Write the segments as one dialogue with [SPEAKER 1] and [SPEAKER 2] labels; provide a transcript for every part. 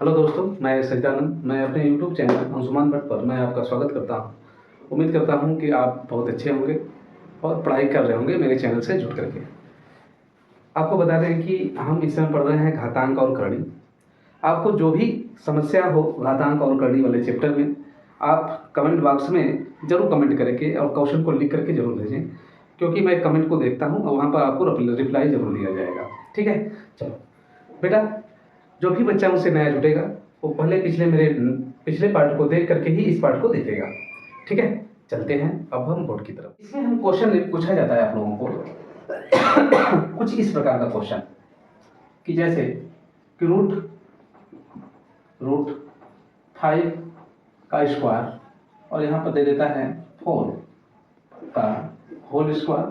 [SPEAKER 1] Hello दोस्तों, मैं सच्चिदानंद। मैं अपने यूट्यूब चैनल अंशुमान भट्ट पर मैं आपका स्वागत करता हूं। उम्मीद करता हूं कि आप बहुत अच्छे होंगे और पढ़ाई कर रहे होंगे मेरे चैनल से जुड़ करके। आपको बता दें कि हम इस समय पढ़ रहे हैं घातांक और करणी। आपको जो भी समस्या हो घातांक और करणी वाले चैप्टर में, आप कमेंट बॉक्स में ज़रूर कमेंट करके और क्वेश्चन को लिख करके ज़रूर भेजें, क्योंकि मैं कमेंट को देखता हूँ और वहाँ पर आपको रिप्लाई ज़रूर दिया जाएगा। ठीक है, चलो बेटा, जो भी बच्चा मुझसे नया जुड़ेगा वो पहले पिछले पार्ट को देख करके ही इस पार्ट को देखेगा। ठीक है, चलते हैं अब हम बोर्ड की तरफ। इसमें हम क्वेश्चन पूछा जाता है आप लोगों को कुछ इस प्रकार का क्वेश्चन कि जैसे कि रूट 5 का स्क्वायर और यहाँ पर दे देता है 4 का होल स्क्वायर,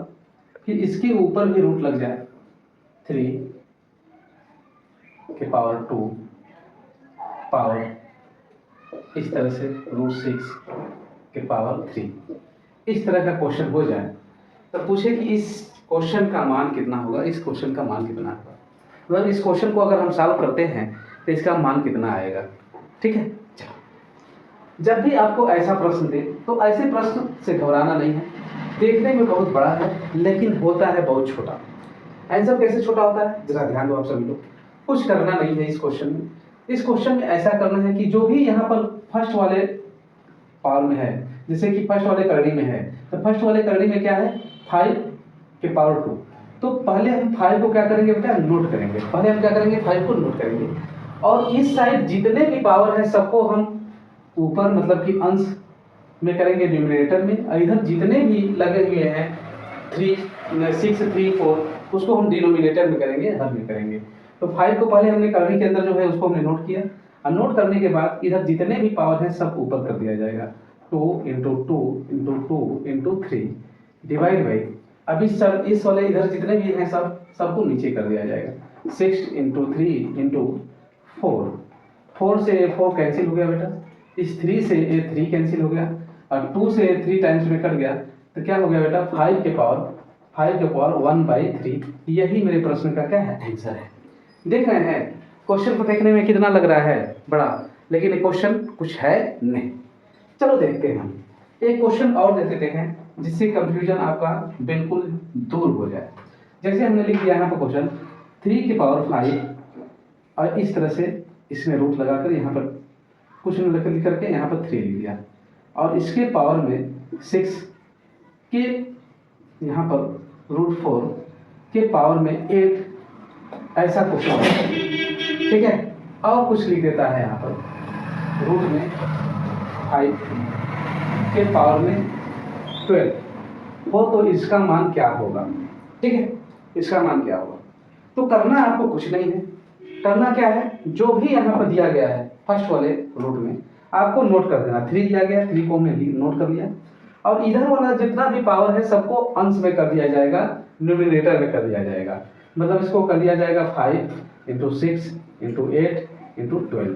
[SPEAKER 1] कि इसके ऊपर भी रूट लग जाए 3 के पावर 2 पावर इस तरह से √6 के पावर 3, इस तरह का क्वेश्चन हो जाए तो पूछे कि इस क्वेश्चन का मान कितना होगा, इस क्वेश्चन का मान कितना होगा। मतलब इस क्वेश्चन को अगर हम सॉल्व करते हैं तो इसका मान कितना आएगा। ठीक है, चलो, जब भी आपको ऐसा प्रश्न दे तो ऐसे प्रश्न से घबराना नहीं है। देखने में बहुत बड़ा है लेकिन होता है बहुत छोटा। आंसर कैसे छोटा होता है जरा ध्यान दो आप सभी लोग। कुछ करना नहीं है इस क्वेश्चन में। इस क्वेश्चन में ऐसा करना है कि जो भी यहाँ पर फर्स्ट वाले पावर में है, जैसे कि फर्स्ट वाले करणी में है, तो फर्स्ट वाले करणी में क्या है 5 के पावर 2। तो पहले हम 5 को क्या करेंगे बेटा, नोट करेंगे। पहले हम क्या करेंगे, 5 को नोट करेंगे और इस साइड जितने भी पावर है सबको हम ऊपर मतलब कि अंश में करेंगे न्यूमरेटर में, और इधर जितने भी लगे हुए हैं 3 6 3 4 उसको हम डिनोमिनेटर में करेंगे, हर में करेंगे। तो 5 को पहले हमने करनी के अंदर जो है उसको हमने नोट किया, और नोट करने के बाद इधर जितने भी पावर हैं सब ऊपर कर दिया जाएगा। 2 × 2 × 2 × 3 डिवाइड बाई, अभी सब इस वाले इधर जितने भी हैं सबको नीचे कर दिया जाएगा। 6 × 3 × 4, 4 से 4 कैंसिल हो गया बेटा, इस 3 से 3 कैंसिल हो गया, और 2 से 3 टाइम्स में कट गया तो क्या हो गया बेटा 5 के पावर 1/3। यही मेरे प्रश्न का क्या है, आंसर है। देख रहे हैं क्वेश्चन को देखने में कितना लग रहा है बड़ा, लेकिन क्वेश्चन कुछ है नहीं। चलो देखते हैं हम एक क्वेश्चन और दे देते हैं जिससे कंफ्यूजन आपका बिल्कुल दूर हो जाए। जैसे हमने लिख दिया यहाँ पर क्वेश्चन 3 के पावर 5 और इस तरह से इसमें रूट लगाकर यहाँ पर कुछ लिख करके यहाँ पर 3 लिख दिया, और इसके पावर में 6 के यहाँ पर √4 के पावर में 8, ऐसा क्वेश्चन है। ठीक है, और कुछ लिख देता है यहाँ पर रूट में 5 के पावर में 12 हो, तो इसका मान क्या होगा। ठीक है, इसका मान क्या होगा। तो करना आपको कुछ नहीं है, करना क्या है, जो भी यहाँ पर दिया गया है फर्स्ट वाले रूट में आपको नोट कर देना। 3 दिया गया, 3 को हमने नोट कर लिया, और इधर वाला जितना भी पावर है सबको अंश में कर दिया जाएगा, न्यूमरेटर में कर दिया जाएगा। मतलब इसको कर दिया जाएगा 5 × 6 × 8 × 12,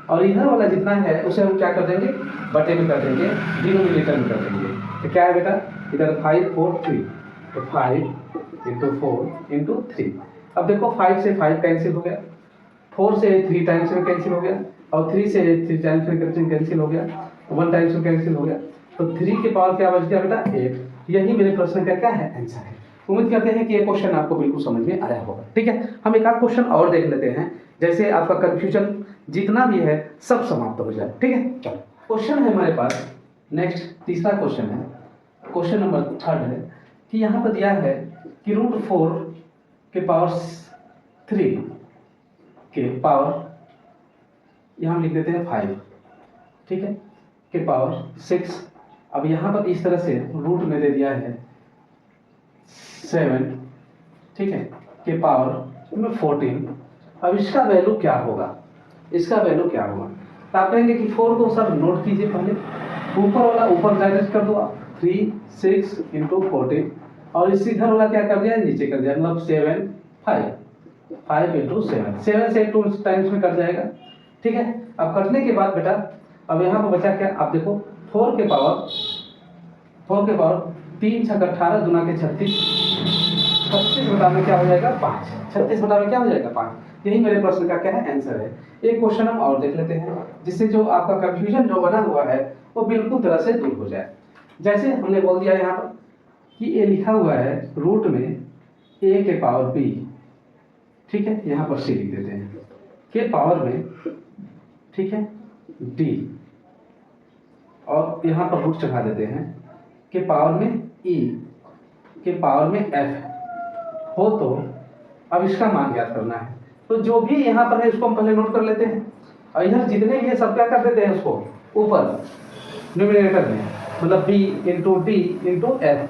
[SPEAKER 1] और इधर वाला जितना है उसे हम क्या कर देंगे, बटे में कर देंगे, डिनोमिनेटर में कर देंगे। तो क्या है बेटा, इधर 5 4 3, तो 5 × 4 × 3। अब देखो 5 से 5 कैंसिल हो गया, 4 से 3 टाइम्स में कैंसिल हो गया, और 3 से 3 टाइम्स में कैंसिल हो गया, 1 टाइम्स में कैंसिल हो गया, तो 3 के पावर क्या बच गया बेटा 8। यही मेरे प्रश्न का क्या है, आंसर है। उम्मीद करते हैं कि ये क्वेश्चन आपको बिल्कुल समझ में आया होगा। ठीक है, हम एक आध क्वेश्चन और देख लेते हैं, जैसे आपका कंफ्यूजन जितना भी है सब समाप्त हो जाए। ठीक है, चलो क्वेश्चन है हमारे पास नेक्स्ट, तीसरा क्वेश्चन है, क्वेश्चन नंबर 3 है कि यहाँ पर दिया है कि √4 के पावर 3 के पावर, यहाँ लिख देते हैं 5, ठीक है, के पावर 6। अब यहाँ पर इस तरह से रूट में दे दिया है 7, ठीक है, के पावर में 14। अब इसका वैल्यू क्या होगा, इसका वैल्यू क्या होगा। तो आप कहेंगे कि 4 को सर नोट कीजिए, पहले ऊपर वाला ऊपर डायरेक्ट कर दो आप, 3 6 × 14, और इस इधर वाला क्या कर दिया, नीचे कर दिया, मतलब 7 5 × 7, 7 से 2 टाइम्स में कट जाएगा। ठीक है, अब कटने के बाद बेटा अब यहाँ पर बचा क्या, आप देखो 4 के पावर 3 × 6 = 18, दूना के 36, 36 बटा में क्या हो जाएगा 5, 36 बटा में क्या हो जाएगा 5। यही मेरे प्रश्न का क्या है आंसर है। एक क्वेश्चन हम और देख लेते हैं जिससे जो आपका कंफ्यूजन जो बना हुआ है वो बिल्कुल तरह से दूर हो जाए। जैसे हमने बोल दिया यहाँ पर कि ये लिखा हुआ है रूट में a के पावर b, ठीक है, यहाँ पर c लिख देते हैं, के पावर में, ठीक है, d, और यहाँ पर रूट चढ़ा देते हैं के पावर में e, के पावर में f हो। तो अब इसका मान ज्ञात करना है। तो जो भी यहाँ पर है उसको हम पहले नोट कर लेते हैं और इधर जितने भी है सब क्या कर देते हैं उसको ऊपर न्यूमरेटर में, मतलब b into D into F,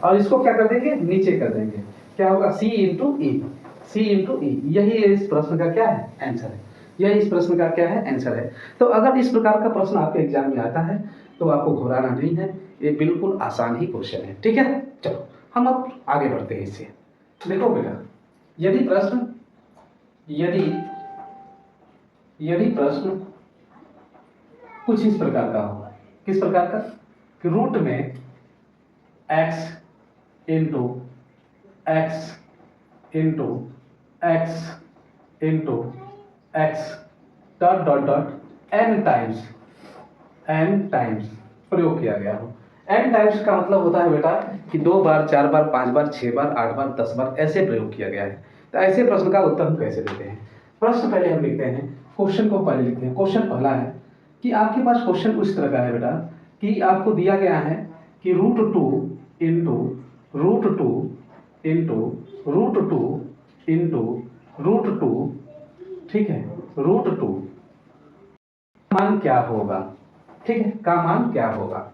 [SPEAKER 1] और इसको क्या कर देंगे नीचे कर देंगे, क्या होगा c इंटू ई, सी इंटू ई। यही इस प्रश्न का क्या है आंसर है, यही इस प्रश्न का क्या है आंसर है। तो अगर इस प्रकार का प्रश्न आपके एग्जाम में आता है तो आपको घबराना नहीं है, ये बिल्कुल आसान ही क्वेश्चन है, ठीक है। चलो हम अब आगे बढ़ते हैं इससे। देखो बेटा, यदि प्रश्न कुछ इस प्रकार का होगा, किस प्रकार का, कि रूट में x into X into X into x dot dot dot n times प्रयोग किया गया हो। n टाइम्स का मतलब होता है बेटा कि 2 बार, 4 बार, 5 बार, 6 बार, 8 बार, 10 बार ऐसे प्रयोग किया गया है। तो ऐसे प्रश्न का उत्तर हम कैसे देते हैं? प्रश्न पहले हम लिखते हैं, क्वेश्चन को पहले लिखते हैं। क्वेश्चन पहला है कि आपके पास क्वेश्चन उस तरह का है बेटा कि आपको दिया गया है कि √2 इंटू √2 इंटू √2 इंटू √2, ठीक है, √2 मान क्या होगा, ठीक है, का मान क्या होगा।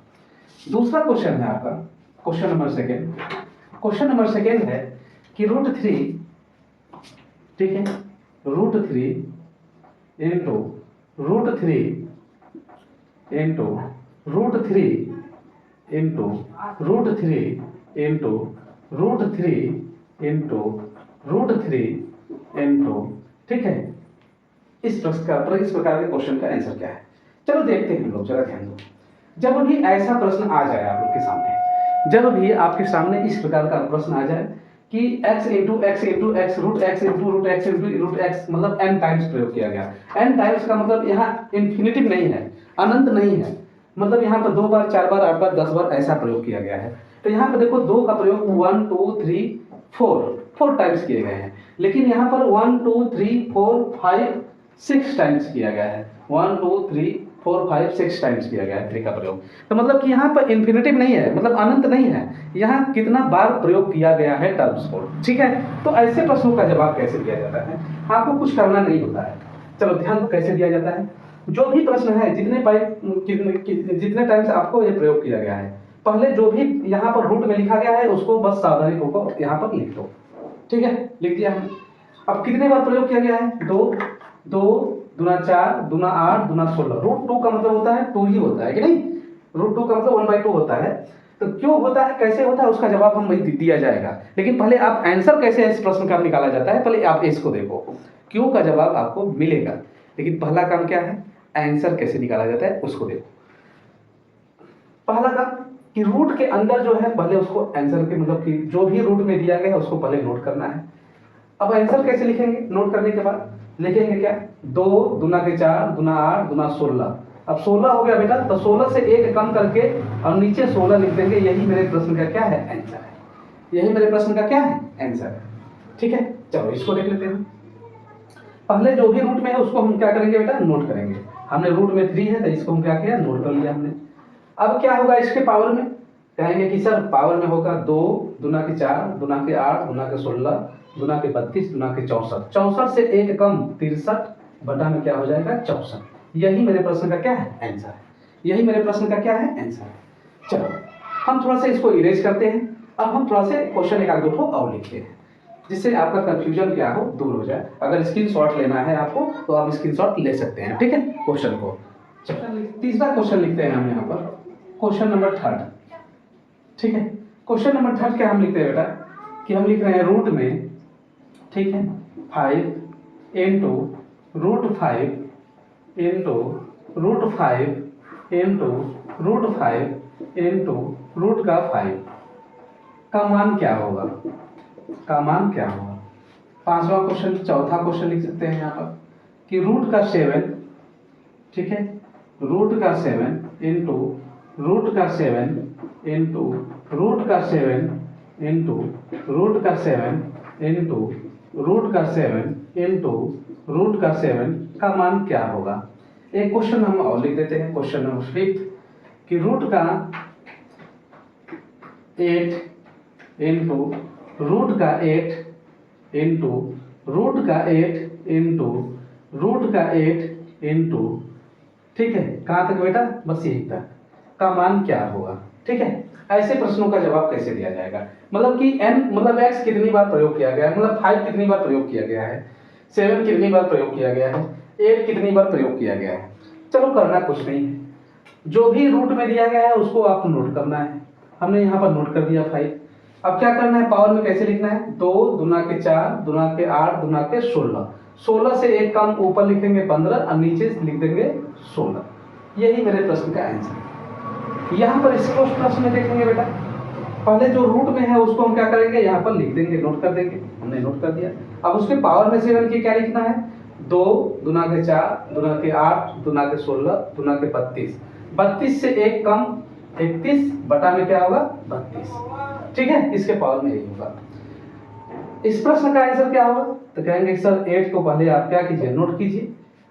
[SPEAKER 1] दूसरा क्वेश्चन है आपका क्वेश्चन नंबर सेकेंड है कि √3, ठीक है, √3 into √3 into √3 into √3 into √3 into √3 into, ठीक है, इस प्रकार के क्वेश्चन का आंसर क्या है। चलो देखते हैं हम लोग, जरा ध्यान दो। जब भी ऐसा प्रश्न आ जाए आप लोग के सामने, जब भी आपके सामने इस प्रकार का प्रश्न आ जाए कि x into X into X root X into root X into root X, मतलब n टाइम्स प्रयोग किया गया। n टाइम्स का मतलब यहाँ इन्फिनिटिव नहीं है, अनंत नहीं है, मतलब यहाँ पर 2 बार, 4 बार, 8 बार, 10 बार ऐसा प्रयोग किया गया है। तो यहाँ पर देखो 2 का प्रयोग 1 2 3 4 टाइम्स किए गए हैं, लेकिन यहाँ पर 1 2 3 4 5 6 टाइम्स किया गया है। 1 2 3 4 5 6 टाइम्स किया गया है 3 का प्रयोग। तो मतलब कि यहाँ पर इन्फिनिटिव नहीं है, मतलब अनंत नहीं है, यहाँ कितना बार प्रयोग किया गया है टर्म्स को, ठीक है। तो ऐसे प्रश्नों का जवाब कैसे दिया जाता है, आपको कुछ करना नहीं होता है। चलो ध्यान, कैसे दिया जाता है। जो भी प्रश्न है, जितने टाइम्स आपको ये प्रयोग किया गया है, पहले जो भी यहाँ पर रूट में लिखा गया है उसको बस सावधानी पूर्वक यहाँ पर लिख दो, ठीक है, लिख दिया हमने। अब कितने बार प्रयोग किया गया है, 2 2 दूना 4 दूना 8 दूना 16। √2 का मतलब होता है 2 ही होता है कि नहीं, √2 का मतलब 1/2 होता है। तो क्यों होता है, कैसे होता है, उसका जवाब हम दिया जाएगा। लेकिन पहले आप आंसर कैसे इस प्रश्न का निकाला जाता है, पहले आप इसको देखो, क्यों का जवाब आपको मिलेगा। लेकिन पहला काम क्या है, आंसर कैसे निकाला जाता है उसको देखो। पहला काम कि रूट के अंदर जो है पहले उसको आंसर के, मतलब कि जो भी रूट में दिया गया है उसको पहले नोट करना है। अब आंसर कैसे लिखेंगे, नोट करने के बाद लिखेंगे क्या, 2 दूना के 4 दूना 8 दूना 16। अब 16 हो गया बेटा, तो 16 से 1 कम करके और नीचे 16 लिख देंगे। यही मेरे प्रश्न का क्या है आंसर है, यही मेरे प्रश्न का क्या है आंसर है, ठीक है। चलो इसको देख लेते हैं। पहले जो भी रूट में है उसको हम क्या करेंगे बेटा, नोट करेंगे। हमने रूट में 3 है तो इसको हम क्या किया, नोट कर लिया हमने। अब क्या होगा इसके पावर में, कहेंगे कि सर पावर में होगा 2 दूना के 4 दूना के 8 दूना के 16 दूना के 32 दूना के 64। 64 से 1 कम 63 बटा में क्या हो जाएगा 64। यही मेरे प्रश्न का क्या है आंसर है, यही मेरे प्रश्न का क्या है आंसर है। चलो हम थोड़ा सा इसको इरेज करते हैं। अब हम थोड़ा सा क्वेश्चन एक आध दो और लिखते हैं जिससे आपका कंफ्यूजन क्या हो दूर हो जाए। अगर स्क्रीनशॉट लेना है आपको तो आप स्क्रीनशॉट ले सकते हैं, ठीक है, क्वेश्चन को। तीसरा क्वेश्चन लिखते हैं हम यहाँ पर, क्वेश्चन नंबर 3, ठीक है। क्वेश्चन नंबर 3 क्या हम लिखते हैं बेटा, कि हम लिख रहे हैं रूट में, ठीक है, 5 इंटू √5 इंटू √5 इंटू √5 इंटू √5 का मान क्या होगा, का मान क्या होगा। 5वां क्वेश्चन, चौथा क्वेश्चन लिख सकते हैं यहाँ पर कि रूट का 7, ठीक है, रूट का 7 इंटू रूट का 7 इंटू रूट का 7 इंटू रूट का 7 इंटू रूट का 7 इंटू रूट का 7 का मान क्या होगा। एक क्वेश्चन हम और लिख देते हैं, क्वेश्चन नंबर 5 कि रूट का 8 इंटू रूट का 8 इंटू रूट का 8 इंटू रूट का 8 इंटू, ठीक है, कहाँ तक बेटा, बस यही तक का मान क्या होगा। ठीक है, ऐसे प्रश्नों का जवाब कैसे दिया जाएगा, मतलब कि n मतलब x कितनी बार प्रयोग किया गया है, मतलब 5 कितनी बार प्रयोग किया गया है, 7 कितनी बार प्रयोग किया गया है, 8 कितनी बार प्रयोग किया गया है। चलो करना कुछ नहीं है, जो भी रूट में दिया गया है उसको आपको नोट करना है। हमने यहाँ पर नोट कर दिया 5। अब क्या करना है, पावर में कैसे लिखना है, 2 दूना के 4 दूना के 8 दूना के 16, 16 से एक कम ऊपर लिखेंगे 15 और नीचे लिख देंगे 16। यही मेरे प्रश्न का आंसर। यहाँ पर इसको प्रश्न में देखेंगे बेटा, पहले जो रूट में है उसको हम क्या करेंगे, यहाँ पर लिख देंगे, नोट कर देंगे, हमने नोट कर दिया। अब उसके पावर में 7 की क्या लिखना है, 2 दूना के 4 दूना के 8 दूना के 16 दूना के 32, 32 से एक कम 31 बटा में क्या होगा 32। ठीक है, इसके पावर में यही होगा। इस प्रश्न का आंसर क्या होगा, तो कहेंगे सर 8 को पहले आप क्या कीजिए, नोट कीजिए,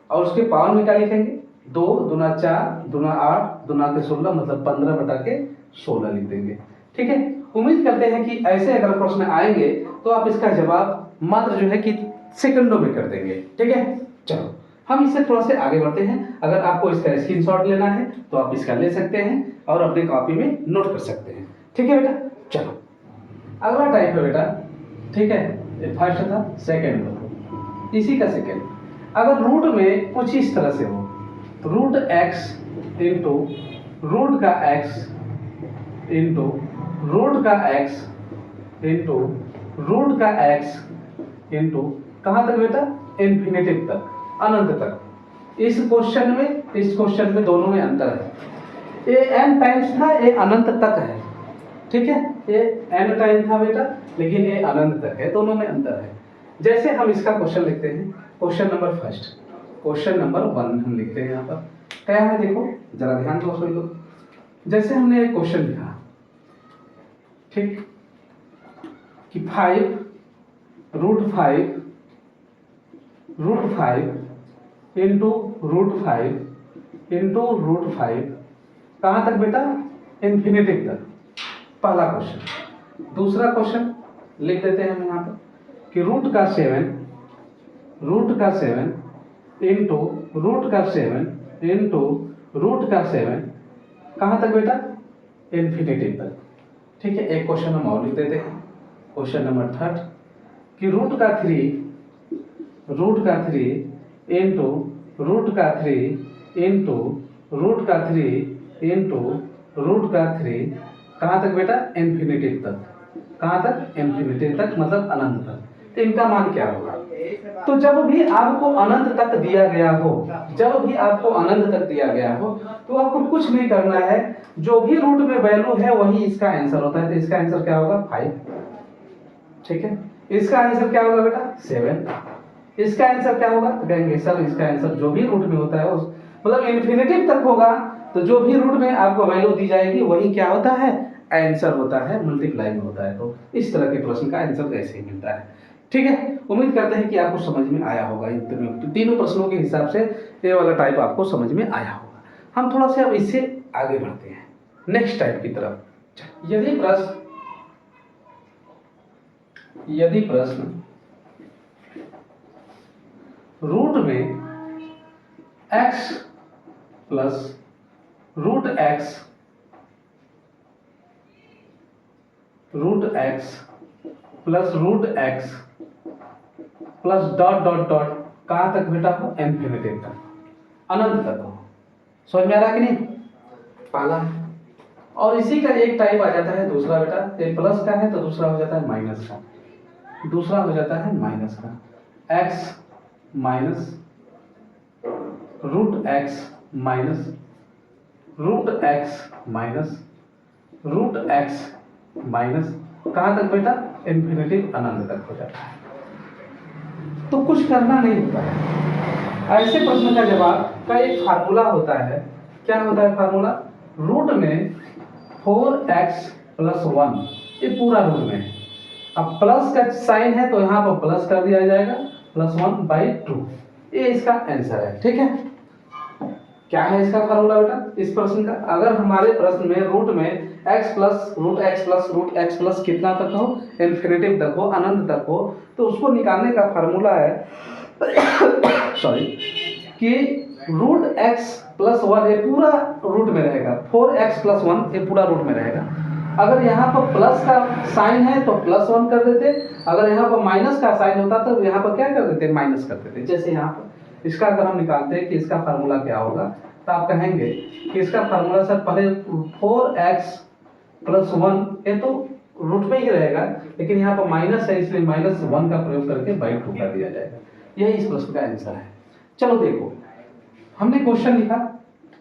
[SPEAKER 1] और उसके पावर में क्या लिखेंगे, 2 दूना 4 दूना 8 दूना के 16 मतलब 15 बटा के 16 लिख देंगे। ठीक है, उम्मीद करते हैं कि ऐसे अगर प्रश्न आएंगे तो आप इसका जवाब मात्र जो है कि सेकंडों में कर देंगे। ठीक है, चलो हम इससे थोड़ा से आगे बढ़ते हैं। अगर आपको इसका स्क्रीनशॉट लेना है तो आप इसका ले सकते हैं और अपने कॉपी में नोट कर सकते हैं। ठीक है बेटा, चलो अगला टाइप है बेटा, ठीक है, ये फर्स्ट था, सेकंड, इसी का सेकंड। अगर रूट में कुछ इस तरह से हो तो रूट x इंटू रूट का x इंटू रूट का x इंटू रूट का x इंटू कहाँ तक बेटा, इन्फिनिटी तक, अनंत तक। इस क्वेश्चन में दोनों में अंतर है, ये n टाइम्स था, ये अनंत तक है। ठीक है, ये n टाइम था बेटा, लेकिन ये अनंत तक है, दोनों में अंतर है। जैसे हम इसका क्वेश्चन लिखते हैं, क्वेश्चन नंबर 1, क्वेश्चन नंबर 1 हम लिखते हैं। यहाँ पर क्या है, देखो जरा ध्यान दो सभी लोग। जैसे हमने एक क्वेश्चन लिखा, ठीक, कि 5 रूट 5 इंटू रूट 5 कहाँ तक बेटा, इन्फिनिटी तक, पहला क्वेश्चन। दूसरा क्वेश्चन लिख देते हैं हम यहाँ पर कि रूट का 7 इंटू रूट का 7 इंटू रूट का 7 कहाँ तक बेटा, इन्फिनिटी तक। ठीक है, एक क्वेश्चन हम और लिख देते हैं, क्वेश्चन नंबर 3 कि रूट का 3 इंटू रूट का 3 इंटू रूट का 3 इंटू रूट का 3 कहाँ तक बेटा, इन्फिनिटी तक। कहाँ तक, इन्फिनिटी तक मतलब अनंत तक। तो इनका मान क्या होगा, तो जब भी आपको अनंत तक दिया गया हो, तो आपको कुछ नहीं करना है, जो भी रूट में वैल्यू है वही इसका आंसर होता है। तो इसका आंसर क्या होगा, 5। ठीक है, इसका आंसर क्या होगा बेटा, 7। इसका आंसर क्या होगा, तो कहेंगे सर इसका आंसर जो भी रूट में होता है उस मतलब इन्फिनिटी तक होगा, तो जो भी रूट में आपको वैल्यू दी जाएगी वही क्या होता है, आंसर होता है, मल्टीप्लाई में होता है। तो इस तरह के प्रश्न का आंसर ऐसे ही मिलता है। ठीक है, उम्मीद करते हैं कि आपको समझ में आया होगा। इन तीनों प्रश्नों के हिसाब से ये वाला टाइप आपको समझ में आया होगा। हम थोड़ा सा अब इससे आगे बढ़ते हैं नेक्स्ट टाइप की तरफ। यदि प्रश्न रूट में x plus root x plus dot dot dot कहाँ तक बेटा हो, इन्फिनिटी तक, अनंत तक हो। समझ में आ रहा कि नहीं, पहला है। और इसी का एक टाइप आ जाता है दूसरा बेटा, एक प्लस का है तो दूसरा हो जाता है माइनस का, x minus root x minus root x minus कहाँ तक बेटा, इन्फिनिटी अनंत तक हो जाता है। तो कुछ करना नहीं होता है। ऐसे प्रश्न का जवाब का एक फार्मूला होता है। क्या होता है फार्मूला? रूट में 4x प्लस 1, ये पूरा रूट में है। अब प्लस का साइन है तो यहाँ पर प्लस कर दिया जाएगा, +1/2। ये इसका आंसर है। ठीक है, क्या है इसका फार्मूला बेटा इस प्रश्न का? अगर हमारे प्रश्न में रूट में x plus root x plus कितना तक हो, इन्फिनिटिव तक हो, अनंत तक हो, तो उसको निकालने का फार्मूला है सॉरी कि रूट x प्लस 1 ये पूरा रूट में रहेगा, 4x प्लस 1 ये पूरा रूट में रहेगा। अगर यहाँ पर प्लस का साइन है तो +1 कर देते, अगर यहाँ पर माइनस का साइन होता तो यहाँ पर क्या कर देते, माइनस कर देते। जैसे यहाँ पर इसका अगर हम निकालते हैं कि इसका फार्मूला क्या होगा, तो आप कहेंगे कि इसका फार्मूला सर पहले 4x प्लस 1 ये तो रूट में ही रहेगा, लेकिन यहाँ पर माइनस है इसलिए -1 का प्रयोग करके /2 कर दिया जाएगा। यही इस प्रश्न का आंसर है। चलो देखो, हमने क्वेश्चन लिखा,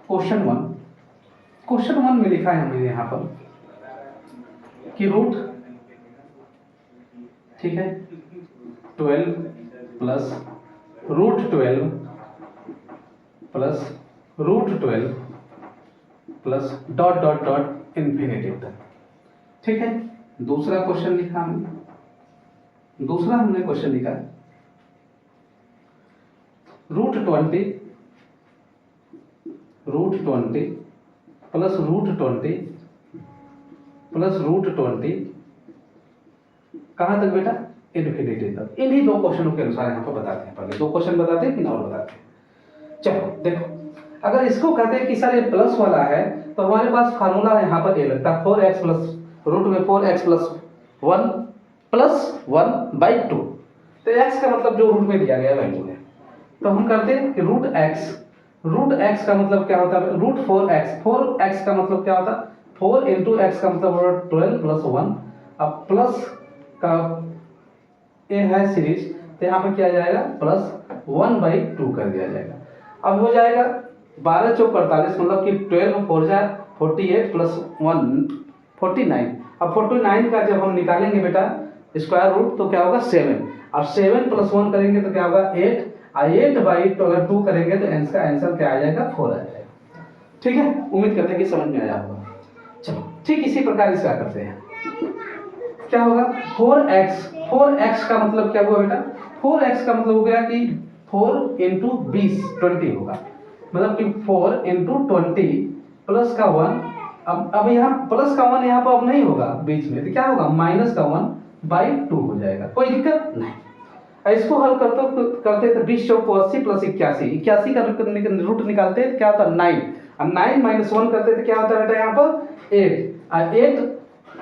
[SPEAKER 1] क्वेश्चन वन में लिखा है हमने यहाँ पर कि रूट, ठीक है, 12 plus √12 plus √12 plus dot dot dot infinitive तक। ठीक है, दूसरा क्वेश्चन लिखा हमने, दूसरा हमने क्वेश्चन लिखा √20 प्लस √20 प्लस √20 कहां तक बेटा, इन्फिनिटी तक। इन्हीं दो क्वेश्चनों के अनुसार यहाँ पर बताते हैं। पहले दो क्वेश्चन बताते हैं फिर और बताते हैं। चलो देखो, अगर इसको कहते हैं कि सर ये प्लस वाला है तो हमारे पास फार्मूला यहाँ पर ये लगता है 4x प्लस रूट में 4x प्लस 1 प्लस 1/2। तो x का मतलब जो रूट में दिया गया वैल्यू है, तो हम करते हैं कि √x का मतलब क्या होता है, √4x का मतलब क्या होता है, 4 × x का मतलब 12 प्लस 1। अब प्लस का ये है सीरीज, तो यहाँ पर किया जाएगा +1/2 कर दिया जाएगा। अब हो जाएगा 12 × 4 = 48, मतलब कि 12 4 × 48 प्लस 1 49। अब 49 का जब हम निकालेंगे बेटा स्क्वायर रूट तो क्या होगा 7, और 7 + 1 करेंगे तो क्या होगा 8, और 8/2 करेंगे तो इसका आंसर क्या आ जाएगा 4 आ जाएगा। ठीक है, उम्मीद करते हैं कि समझ में आया होगा। चलो ठीक इसी प्रकार इसका करते हैं। क्या होगा 4x का मतलब क्या हुआ बेटा, 4x का मतलब हो गया कि 4 × 20 20 होगा, मतलब कि 4 × 20 प्लस का 1। अब यहाँ प्लस का 1 यहाँ पर अब नहीं होगा बीच में, तो क्या होगा -1/2 हो जाएगा। कोई दिक्कत नहीं। इसको हल करते तो 20 × 80 प्लस 81 का रूट निकालते हैं तो क्या होता है 9, और 9 - 1 करते तो क्या होता है बेटा यहाँ पर 8, और 8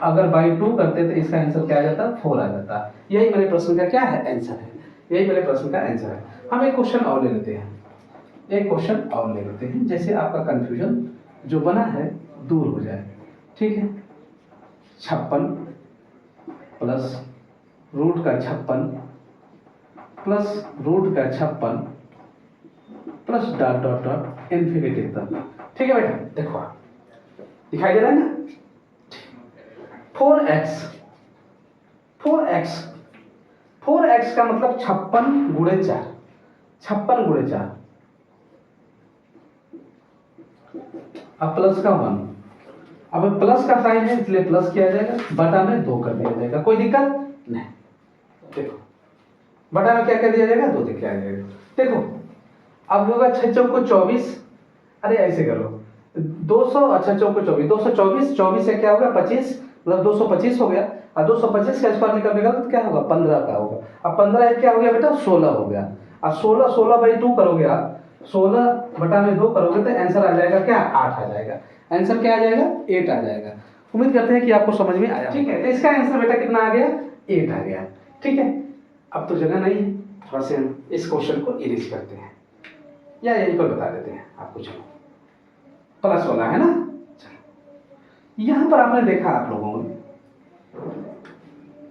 [SPEAKER 1] अगर /2 करते तो इसका आंसर क्या आ जाता, 4 आ जाता। यही मेरे प्रश्न का क्या है आंसर है, यही मेरे प्रश्न का आंसर है। हम एक क्वेश्चन और ले लेते हैं, एक क्वेश्चन और ले लेते हैं, जैसे आपका कंफ्यूजन जो बना है दूर हो जाए। ठीक है, 56 प्लस रूट का 56 प्लस रूट का 56 plus dot dot dot infinity तक। ठीक है बेटा, देखो आप दिखाई दे रहा है ना, 4x का मतलब 56 × 4, 56 × 4, अब प्लस का 1, अब प्लस का साइन है इसलिए प्लस किया जाएगा, बटा में 2 कर दिया जाएगा। कोई दिक्कत नहीं। देखो बटा में क्या कर दिया जाएगा, 2 दिया जाएगा। देखो अब होगा 6 × 4 = 24, अरे ऐसे करो 200, अच्छा 4 × 24 224, 24 से क्या होगा 25, मतलब 225 हो गया, और 225 का स्क्वायर निकालने तो क्या होगा 15 का होगा। अब 15 क्या हो गया बेटा 16 हो गया, और 16/2 करोगे आप, 16 बटा में 2 करोगे तो आंसर आ जाएगा क्या 8 आ जाएगा। आंसर क्या आ जाएगा 8 आ जाएगा। उम्मीद करते हैं कि आपको समझ में आया। ठीक है, तो इसका आंसर बेटा कितना आ गया 8 आ गया। ठीक है, अब तो जगह नहीं है, थोड़ा से हम इस क्वेश्चन को इरेज करते हैं या यहीं पर बता देते हैं आपको। चलो प्लस वाला है ना, यहां पर आपने देखा आप लोगों ने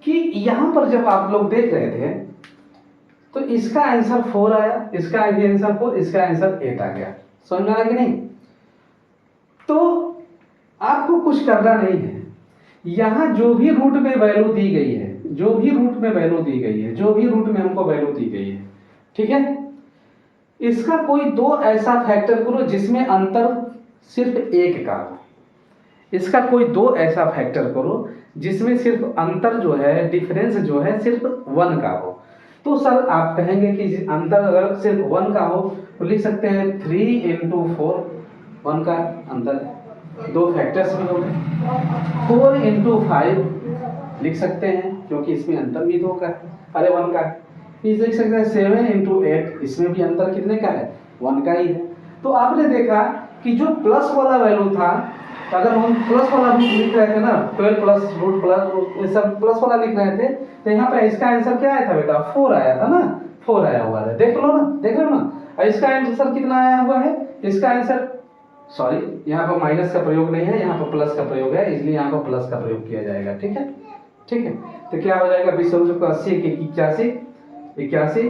[SPEAKER 1] कि यहां पर जब आप लोग देख रहे थे तो इसका आंसर 4 आया, इसका आंसर 4, इसका आंसर 8 आ गया। समझ में आया कि नहीं? तो आपको कुछ करना नहीं है, यहां जो भी रूट में वैल्यू दी गई है, जो भी रूट में वैल्यू दी गई है, जो भी रूट में हमको वैल्यू दी गई है, ठीक है, इसका कोई दो ऐसा फैक्टर करो जिसमें अंतर सिर्फ एक का हो। इसका कोई दो ऐसा फैक्टर करो जिसमें सिर्फ अंतर जो है, डिफरेंस जो है सिर्फ 1 का हो। तो सर आप कहेंगे कि अंतर अगर सिर्फ 1 का हो तो लिख सकते हैं 3 into 4, 1 का अंतर है, दो फैक्टर्स भी हो गए। 4 into 5 लिख सकते हैं क्योंकि इसमें अंतर भी 2 का है, अरे 1 का है। इस लिख सकते हैं 7 into 8, इसमें भी अंतर कितने का है, 1 का ही है। तो आपने देखा कि जो प्लस वाला वैल्यू था, अगर हम प्लस वाला रूट लिख रहे थे ना, 12 प्लस रूट प्लस ये सब प्लस वाला लिख रहे थे, तो यहाँ पे इसका आंसर क्या आया था बेटा, 4 आया था ना, 4 आया हुआ है, देख लो ना, देख रहे हो ना। और इसका आंसर कितना आया हुआ है, इसका आंसर, सॉरी यहाँ पर माइनस का प्रयोग नहीं है, यहाँ पर प्लस का प्रयोग है, इसलिए यहाँ पर प्लस का प्रयोग किया जाएगा, ठीक है, ठीक है। तो क्या हो जाएगा, 20 को 80 के 81,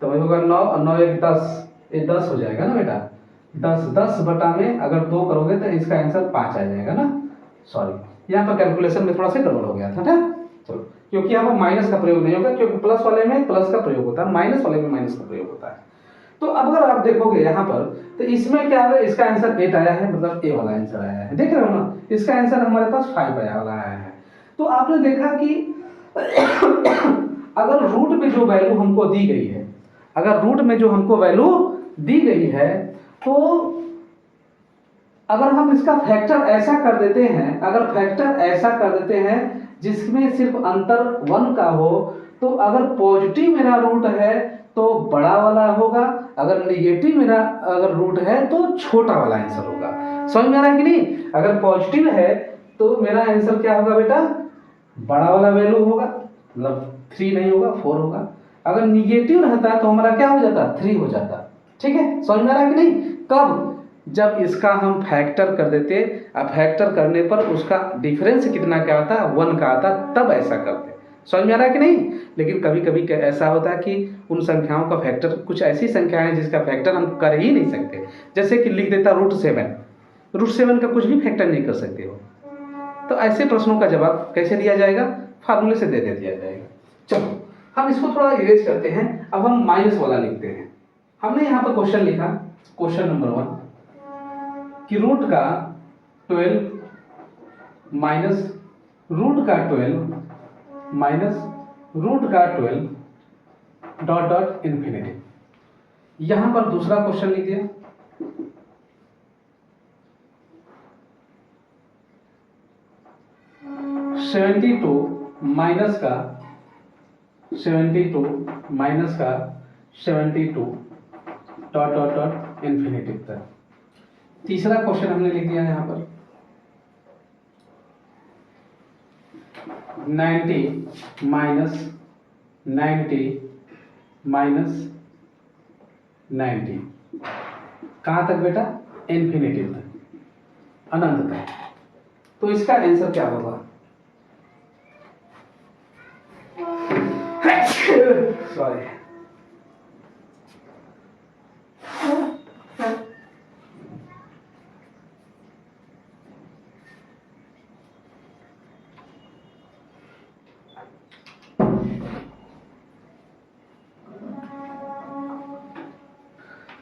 [SPEAKER 1] तो वही होगा 9 और 9 1 10, ये 10 हो जाएगा ना बेटा, 10 बटा में अगर 2 करोगे तो इसका आंसर 5 आ जाएगा ना, सॉरी यहाँ पर कैलकुलेशन में थोड़ा सा गड़बड़ हो गया था ना। चलो, क्योंकि यहाँ पर माइनस का प्रयोग नहीं होगा, क्योंकि प्लस वाले में प्लस का प्रयोग होता है, माइनस वाले में माइनस का प्रयोग होता है। तो अब अगर आप देखोगे यहाँ पर, तो इसमें क्या है, इसका आंसर 8 आया है, मतलब ए वाला आंसर आया है, देख रहे हो ना। इसका आंसर हमारे पास 5 आया वाला आया है। तो आपने देखा कि अगर रूट में जो वैल्यू हमको दी गई है, अगर रूट में जो हमको वैल्यू दी गई है, तो अगर हम इसका फैक्टर ऐसा कर देते हैं, अगर फैक्टर ऐसा कर देते हैं जिसमें सिर्फ अंतर 1 का हो, तो अगर पॉजिटिव मेरा रूट है तो बड़ा वाला होगा, अगर निगेटिव मेरा अगर रूट है तो छोटा वाला आंसर होगा। समझ में आ रहा है कि नहीं। अगर पॉजिटिव है तो मेरा आंसर क्या होगा बेटा, बड़ा वाला वैल्यू होगा, मतलब 3 नहीं होगा, 4 होगा। अगर निगेटिव रहता तो हमारा क्या हो जाता, 3 हो जाता। ठीक है, समझ में आ रहा है कि नहीं। कब, जब इसका हम फैक्टर कर देते, अब फैक्टर करने पर उसका डिफरेंस कितना क्या आता, 1 का आता, तब ऐसा करते। समझ में आ रहा है कि नहीं। लेकिन कभी कभी ऐसा होता है कि उन संख्याओं का फैक्टर, कुछ ऐसी संख्याएं हैं जिसका फैक्टर हम कर ही नहीं सकते, जैसे कि लिख देता √7 का कुछ भी फैक्टर नहीं कर सकते हो। तो ऐसे प्रश्नों का जवाब कैसे दिया जाएगा, फार्मूले से दे दिया जाएगा। चलो हम इसको थोड़ा इरेज करते हैं। अब हम माइनस वाला लिखते हैं। हमने यहाँ पर क्वेश्चन लिखा, क्वेश्चन नंबर 1 कि रूट का 12 माइनस रूट का 12 माइनस रूट का 12 डॉट डॉट इन्फिनिटी। यहां पर दूसरा क्वेश्चन लिख दिया, माइनस का 72 डॉट डॉट डॉट इन्फिनिटी तक। तीसरा क्वेश्चन हमने लिख दिया यहां पर 90 माइनस 90 कहां तक बेटा, इन्फिनिटी तक, अनंत तक। तो इसका आंसर क्या होगा, सॉरी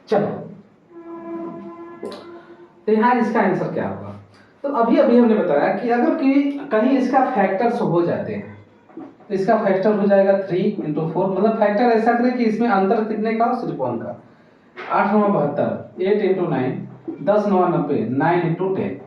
[SPEAKER 1] चलो, तो यहाँ इसका आंसर क्या होगा। तो अभी हमने बताया कि अगर कहीं इसका फैक्टर्स हो जाते हैं तो इसका फैक्टर हो जाएगा 3 into 4, मतलब फैक्टर ऐसा करें कि इसमें अंतर कितने का हो, सिर्फ 1 का। 8 9 72, 8 into 9, 10 9 90, 9 into 10।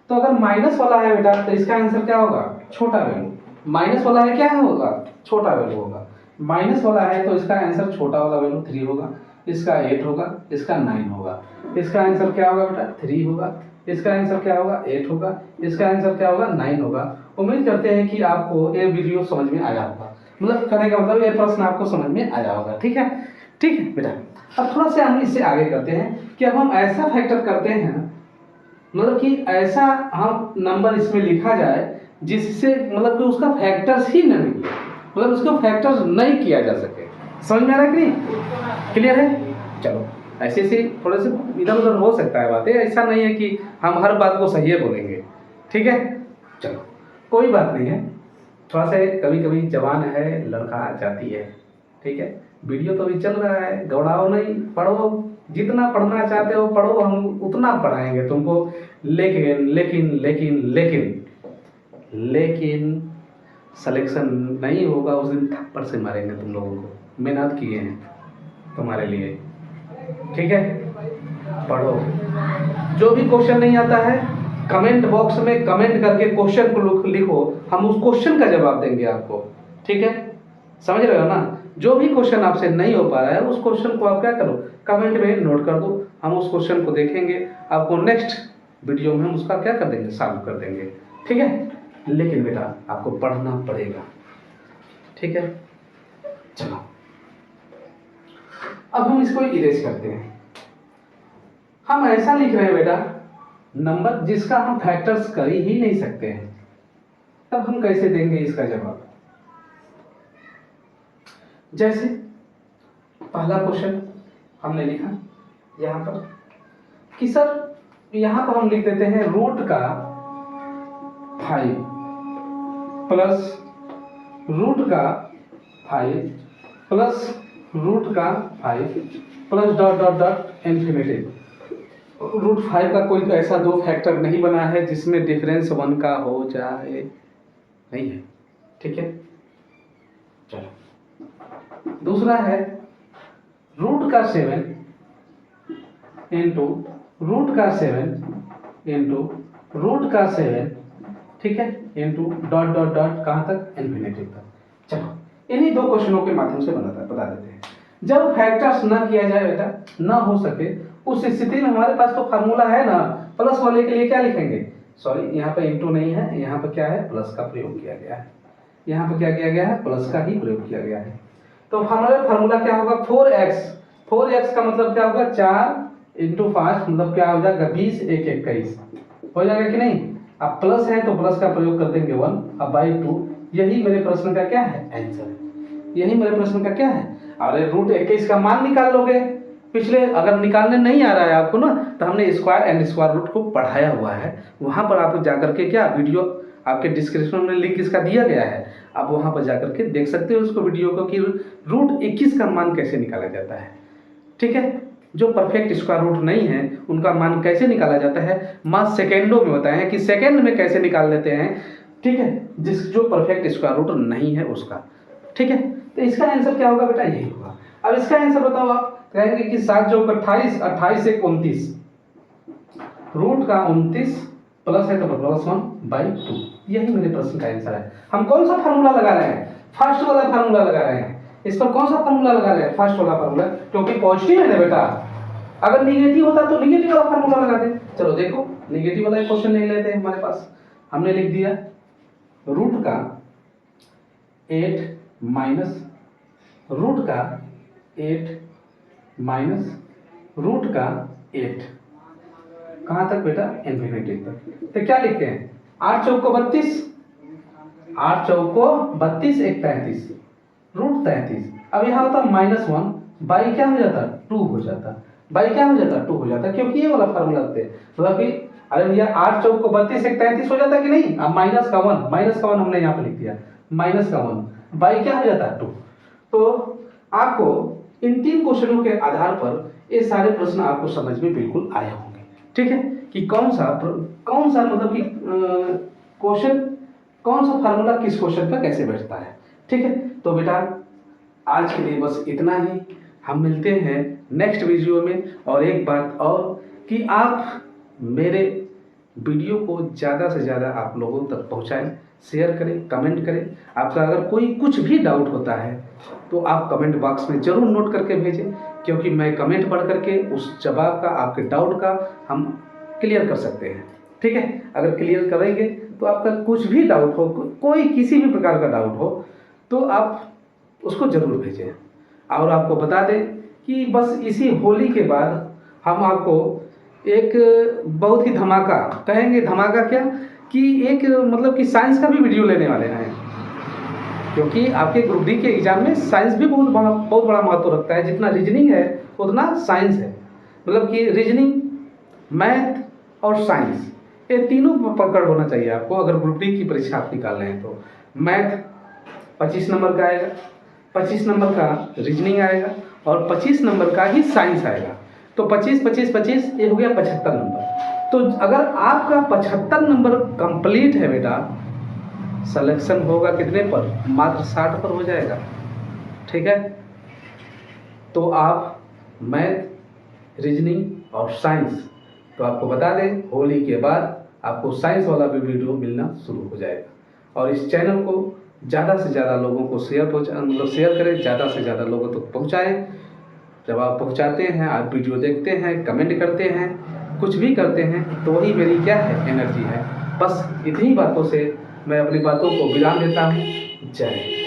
[SPEAKER 1] तो अगर माइनस वाला है बेटा तो इसका आंसर क्या होगा, छोटा वैल्यू। माइनस वाला है क्या होगा, छोटा वैल्यू होगा। माइनस वाला है तो इसका आंसर छोटा वाला वैल्यू 3 होगा, इसका 8 होगा, इसका 9 होगा। इसका आंसर क्या होगा बेटा, 3 होगा। इसका आंसर क्या होगा, 8 होगा। इसका आंसर क्या होगा, 9 होगा। उम्मीद करते हैं कि आपको ये वीडियो समझ में आया होगा, मतलब कहने का मतलब ये प्रश्न आपको समझ में आया होगा। ठीक है, ठीक है बेटा। अब थोड़ा सा हम इससे आगे करते हैं कि अब हम ऐसा फैक्टर करते हैं, मतलब कि ऐसा हम नंबर इसमें लिखा जाए जिससे मतलब कि उसका फैक्टर्स ही न निकले, मतलब उसको फैक्टर्स नहीं किया जा सके। समझ में आ रहा है कि नहीं, क्लियर है। चलो ऐसे से थोड़े से इधर उधर हो सकता है बातें, ऐसा नहीं है कि हम हर बात को सही बोलेंगे। ठीक है, चलो कोई बात नहीं है। थोड़ा सा कभी कभी जवान है लड़का जाती है, ठीक है। वीडियो तो अभी चल रहा है, गौड़ाओ नहीं, पढ़ो, जितना पढ़ना चाहते हो पढ़ो, हम उतना पढ़ाएंगे तुमको। लेकिन लेकिन लेकिन लेकिन लेकिन सिलेक्शन नहीं होगा उस दिन थप्पड़ से मारेंगे तुम लोगों को। मेहनत किए हैं तुम्हारे लिए, ठीक है। पढ़ो, जो भी क्वेश्चन नहीं आता है कमेंट बॉक्स में कमेंट करके क्वेश्चन को लिखो, हम उस क्वेश्चन का जवाब देंगे आपको, ठीक है। समझ रहे हो ना। जो भी क्वेश्चन आपसे नहीं हो पा रहा है उस क्वेश्चन को आप क्या करो, कमेंट में नोट कर दो, हम उस क्वेश्चन को देखेंगे, आपको नेक्स्ट वीडियो में हम उसका क्या कर देंगे, सॉल्व कर देंगे, ठीक है। लेकिन बेटा आपको पढ़ना पड़ेगा, ठीक है। चलो अब हम इसको इरेज करते हैं। हम ऐसा लिख रहे हैं बेटा, नंबर जिसका हम फैक्टर्स कर ही नहीं सकते हैं, तब हम कैसे देंगे इसका जवाब। जैसे पहला क्वेश्चन हमने लिखा यहां पर कि सर यहां पर हम लिख देते हैं रूट का 5 प्लस रूट का 5 प्लस रूट का 5 plus dot dot dot infinity. Root 5 का कोई तो ऐसा दो फैक्टर नहीं बना है जिसमें डिफरेंस 1 का हो जाए, नहीं है, ठीक है। चलो दूसरा है रूट का 7 इंटू रूट का 7 इंटू रूट का 7, ठीक है, इंटू डॉट डॉट डॉट कहाँ तक, इन्फिनिटी तक। चलो इन्हीं दो क्वेश्चनों के माध्यम से बता देते हैं। जब फैक्टर्स ना किया जाए बेटा, ना हो सके, उस स्थिति में हमारे पास तो फार्मूला है ना, प्लस वाले के लिए क्या लिखेंगे, सॉरी यहाँ पे इंटू नहीं है, यहाँ पे क्या है, प्लस का प्रयोग किया गया है। यहाँ पे क्या किया गया है, प्लस का ही प्रयोग किया गया है। तो हमारा फार्मूला क्या होगा, 4x का मतलब क्या होगा, 4 इंटू 5 मतलब क्या हो जाएगा, 20 1 21 हो जाएगा कि नहीं। अब प्लस है तो प्लस का प्रयोग कर देंगे 1, अब बाई 2। यही मेरे प्रश्न का क्या है, आंसर है। यही मेरे प्रश्न का क्या है। अरे रूट 21 का मान निकाल लोगे, पिछले अगर निकालने नहीं आ रहा है आपको ना, तो हमने स्क्वायर एंड स्क्वायर रूट को पढ़ाया हुआ है, वहां पर आप जाकर के क्या वीडियो आपके डिस्क्रिप्शन में लिंक इसका दिया गया है, आप वहां पर जाकर के देख सकते हो उसको वीडियो को कि रूट 21 का मान कैसे निकाला जाता है, ठीक है। जो परफेक्ट स्क्वायर रूट नहीं है उनका मान कैसे निकाला जाता है, मात्र सेकेंडों में बताया है कि सेकेंड में कैसे निकाल लेते हैं, ठीक है, जो परफेक्ट स्क्वायर रूट नहीं है उसका, ठीक है। तो इसका आंसर क्या होगा बेटा, यही होगा। अब इसका आंसर बताओ, आप कहेंगे कि 7 जो 28, 28 से 29, रूट का 29 प्लस है तो प्लस 1/2, यही मेरे प्रश्न का आंसर है। हम कौन सा फार्मूला लगा रहे हैं, फर्स्ट वाला फार्मूला लगा रहे हैं। इस पर कौन सा फार्मूला लगा रहे हैं, फर्स्ट वाला फार्मूला, क्योंकि पॉजिटिव है ना बेटा। अगर निगेटिव होता तो निगेटिव वाला फार्मूला लगा दे। चलो देखो, निगेटिव वाला क्वेश्चन नहीं लेते हमारे पास, हमने लिख दिया रूट का 8 माइनस रूट का 8 माइनस रूट का 8, कहां तक बेटा, इन्फिनिटी तक। तो क्या लिखते हैं, 8 चौको 32, 8 चौको 32 1 33, रूट 33। अब यहाँ होता -1 बाई क्या हो जाता, 2 हो जाता, बाई क्या हो जाता, 2 हो जाता, क्योंकि ये वाला फार्मूला लगते मतलब कि अरे भैया 8 चौको 32 1 33 हो जाता कि नहीं। अब माइनस का 1 हमने यहाँ पे लिख दिया, -1 बाई क्या हो जाता है, 2। तो आपको इन 3 क्वेश्चनों के आधार पर ये सारे प्रश्न आपको समझ में बिल्कुल आए होंगे, ठीक है, कि कौन सा मतलब कि क्वेश्चन, कौन सा फार्मूला किस क्वेश्चन पर कैसे बैठता है, ठीक है। तो बेटा आज के लिए बस इतना ही, हम मिलते हैं नेक्स्ट वीडियो में। और एक बात और कि आप मेरे वीडियो को ज़्यादा से ज़्यादा आप लोगों तक पहुंचाएं, शेयर करें, कमेंट करें। आपका अगर कोई कुछ भी डाउट होता है तो आप कमेंट बॉक्स में ज़रूर नोट करके भेजें, क्योंकि मैं कमेंट पढ़ करके उस जवाब का, आपके डाउट का हम क्लियर कर सकते हैं, ठीक है। अगर क्लियर करेंगे तो आपका कुछ भी डाउट हो, कोई किसी भी प्रकार का डाउट हो, तो आप उसको ज़रूर भेजें। और आपको बता दें कि बस इसी होली के बाद हम आपको एक बहुत ही धमाका, कहेंगे धमाका क्या, कि एक मतलब कि साइंस का भी वीडियो लेने वाले हैं, क्योंकि आपके ग्रुप डी के एग्जाम में साइंस भी बहुत बड़ा महत्व रखता है। जितना रीजनिंग है उतना साइंस है, मतलब कि रीजनिंग, मैथ और साइंस, ये तीनों पकड़ होना चाहिए आपको अगर ग्रुप डी की परीक्षा आप निकाल रहे हैं मैथ 25 नंबर का आएगा, 25 नंबर का रीजनिंग आएगा और 25 नंबर का ही साइंस आएगा। तो 25 25 25 ये हो गया 75 नंबर। तो अगर आपका 75 नंबर कंप्लीट है बेटा, सिलेक्शन होगा कितने पर? मात्र 60 पर हो जाएगा। ठीक है, तो आप मैथ, रीजनिंग और साइंस, तो आपको बता दें होली के बाद आपको साइंस वाला भी वीडियो मिलना शुरू हो जाएगा। और इस चैनल को ज़्यादा से ज़्यादा लोगों को शेयर करें, ज़्यादा से ज़्यादा लोगों तक पहुँचाएँ। जब आप पहुँचाते हैं, आप वीडियो देखते हैं, कमेंट करते हैं, कुछ भी करते हैं, तो वही मेरी क्या है, एनर्जी है। बस इतनी बातों से मैं अपनी बातों को विराम देता हूँ। जय हिंद।